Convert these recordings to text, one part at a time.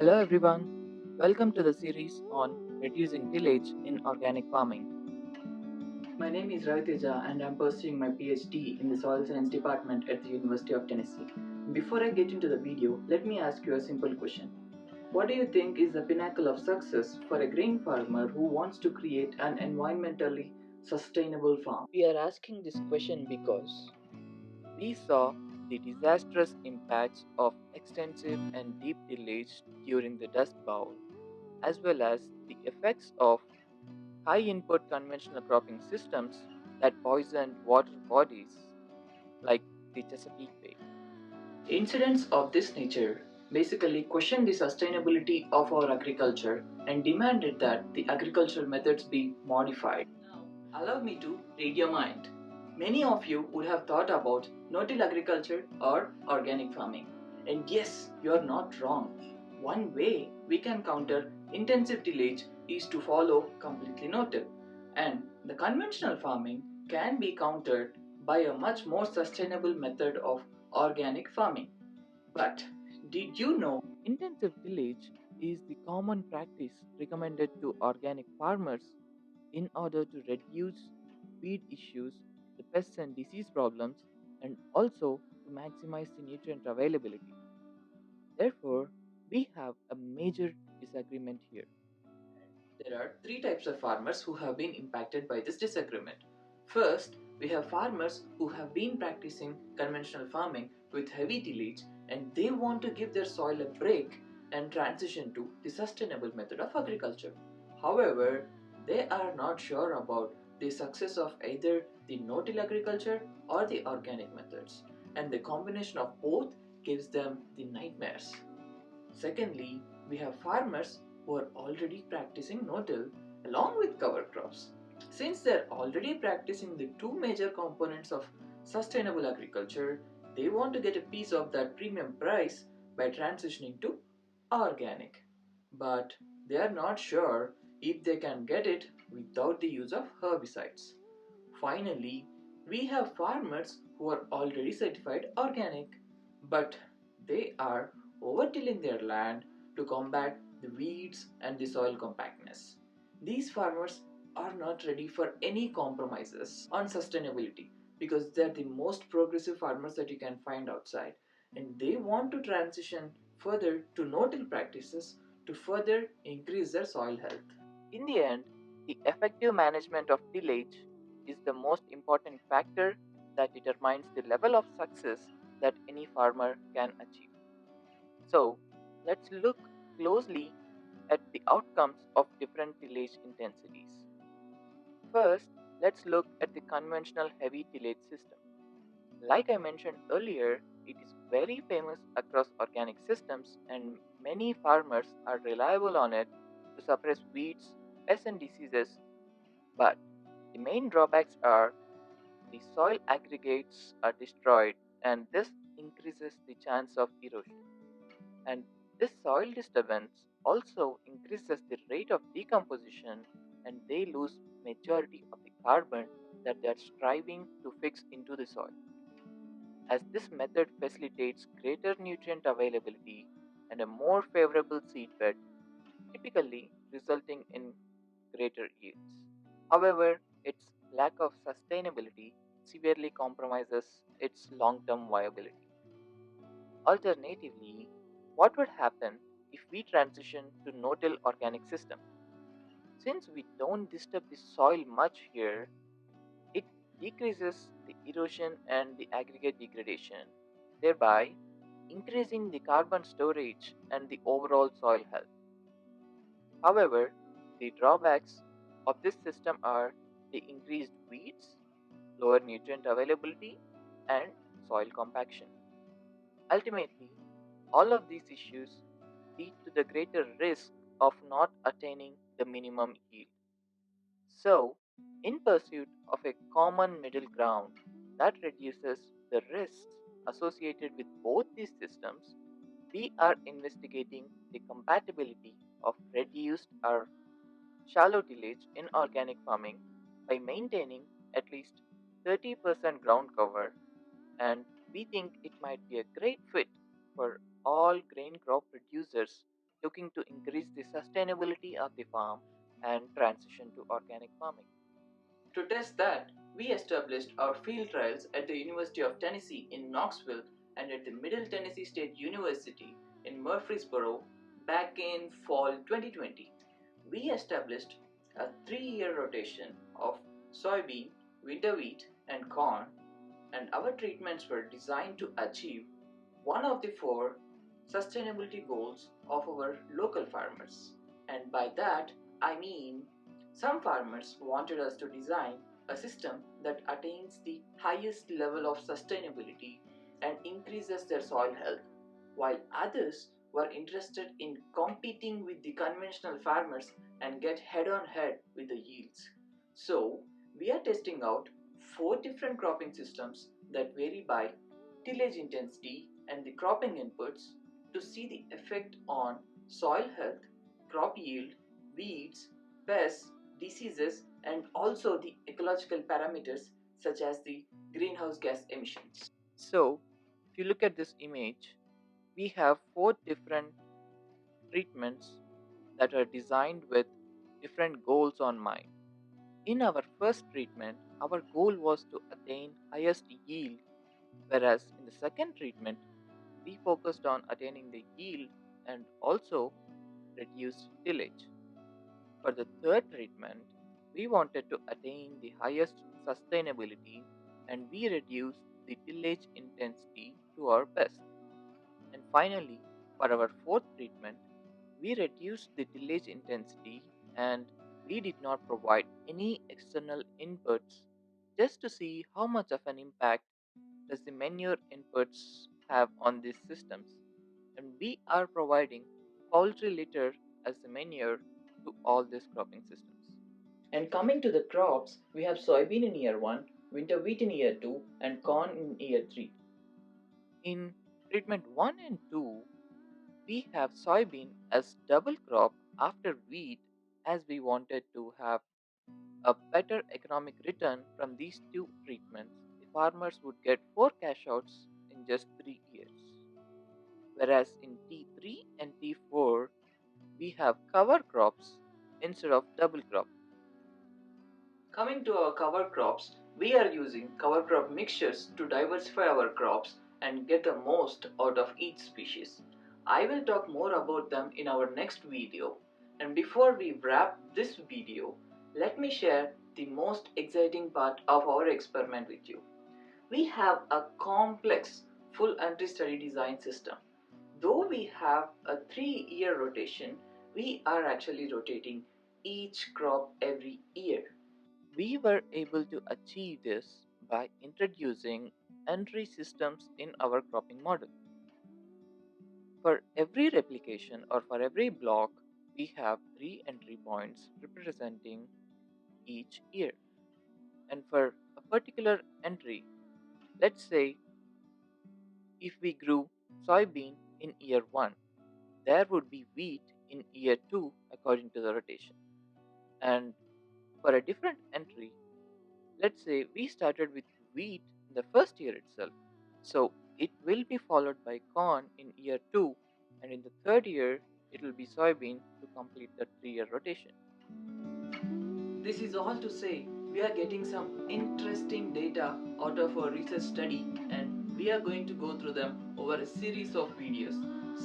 Hello everyone, welcome to the series on reducing tillage in organic farming. My name is Ravi and I'm pursuing my PhD in the Soil Science Department at the University of Tennessee. Before I get into the video, let me ask you a simple question. What do you think is the pinnacle of success for a grain farmer who wants to create an environmentally sustainable farm? We are asking this question because we saw the disastrous impacts of extensive and deep tillage during the Dust Bowl, as well as the effects of high input conventional cropping systems that poisoned water bodies like the Chesapeake Bay. Incidents of this nature basically questioned the sustainability of our agriculture and demanded that the agricultural methods be modified. Now, allow me to read your mind. Many of you would have thought about no-till agriculture or organic farming. And yes, you are not wrong. One way we can counter intensive tillage is to follow completely no-till. And the conventional farming can be countered by a much more sustainable method of organic farming. But did you know? Intensive tillage is the common practice recommended to organic farmers in order to reduce weed issues, the pests and disease problems, and also to maximize the nutrient availability. Therefore, we have a major disagreement here. There are three types of farmers who have been impacted by this disagreement. First, we have farmers who have been practicing conventional farming with heavy tillage and they want to give their soil a break and transition to the sustainable method of agriculture. However, they are not sure about the success of either the no-till agriculture or the organic methods, and the combination of both gives them the nightmares. Secondly, we have farmers who are already practicing no-till along with cover crops. Since they're already practicing the two major components of sustainable agriculture, they want to get a piece of that premium price by transitioning to organic. But they are not sure if they can get it without the use of herbicides. Finally, we have farmers who are already certified organic, but they are overtilling their land to combat the weeds and the soil compactness. These farmers are not ready for any compromises on sustainability because they are the most progressive farmers that you can find outside, and they want to transition further to no-till practices to further increase their soil health. In the end, the effective management of tillage is the most important factor that determines the level of success that any farmer can achieve. So, let's look closely at the outcomes of different tillage intensities. First, let's look at the conventional heavy tillage system. Like I mentioned earlier, it is very famous across organic systems and many farmers are reliable on it to suppress weeds, pests and diseases. But the main drawbacks are the soil aggregates are destroyed and this increases the chance of erosion. And this soil disturbance also increases the rate of decomposition and they lose majority of the carbon that they are striving to fix into the soil. As this method facilitates greater nutrient availability and a more favorable seed bed, typically resulting in greater yields. However, its lack of sustainability severely compromises its long term viability. Alternatively, what would happen if we transition to no-till organic system? Since we don't disturb the soil much here, it decreases the erosion and the aggregate degradation, thereby increasing the carbon storage and the overall soil health. However, the drawbacks of this system are the increased weeds, lower nutrient availability, and soil compaction. Ultimately, all of these issues lead to the greater risk of not attaining the minimum yield. So, in pursuit of a common middle ground that reduces the risks associated with both these systems, we are investigating the compatibility of reduced or shallow tillage in organic farming by maintaining at least 30% ground cover, and we think it might be a great fit for all grain crop producers looking to increase the sustainability of the farm and transition to organic farming. To test that, we established our field trials at the University of Tennessee in Knoxville and at the Middle Tennessee State University in Murfreesboro back in fall 2020. We established a 3-year rotation of soybean, winter wheat, and corn, and our treatments were designed to achieve one of the four sustainability goals of our local farmers. And by that, I mean some farmers wanted us to design a system that attains the highest level of sustainability and increases their soil health, while others were interested in competing with the conventional farmers and get head on head with the yields. So, we are testing out four different cropping systems that vary by tillage intensity and the cropping inputs to see the effect on soil health, crop yield, weeds, pests, diseases, and also the ecological parameters such as the greenhouse gas emissions. So, if you look at this image, we have four different treatments that are designed with different goals on mind. In our first treatment, our goal was to attain highest yield, whereas in the second treatment, we focused on attaining the yield and also reduced tillage. For the third treatment, we wanted to attain the highest sustainability and we reduced the tillage intensity to our best. And finally, for our fourth treatment, we reduced the tillage intensity and we did not provide any external inputs just to see how much of an impact does the manure inputs have on these systems. And we are providing poultry litter as the manure to all these cropping systems. And coming to the crops, we have soybean in year 1, winter wheat in year 2, and corn in year 3. In treatment 1 and 2, we have soybean as double crop after wheat as we wanted to have a better economic return from these two treatments. The farmers would get 4 cash outs in just 3 years. Whereas in T3 and T4, we have cover crops instead of double crop. Coming to our cover crops, we are using cover crop mixtures to diversify our crops and get the most out of each species. I will talk more about them in our next video. And before we wrap this video, let me share the most exciting part of our experiment with you. We have a complex full entry study design system. Though we have a 3-year rotation, we are actually rotating each crop every year. We were able to achieve this by introducing entry systems in our cropping model. For every replication or for every block, we have 3 entry points representing each year. And for a particular entry, let's say if we grew soybean in year 1, there would be wheat in year 2 according to the rotation. And for a different entry, let's say we started with wheat in the first year itself. So it will be followed by corn in year 2, and in the third year, it will be soybean to complete the 3-year rotation. This is all to say we are getting some interesting data out of our research study and we are going to go through them over a series of videos.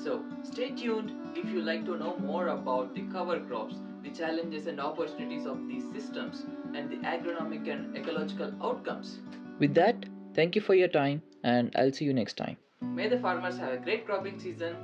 So stay tuned if you like to know more about the cover crops, the challenges and opportunities of these systems and the agronomic and ecological outcomes. With that, thank you for your time and I'll see you next time. May the farmers have a great cropping season.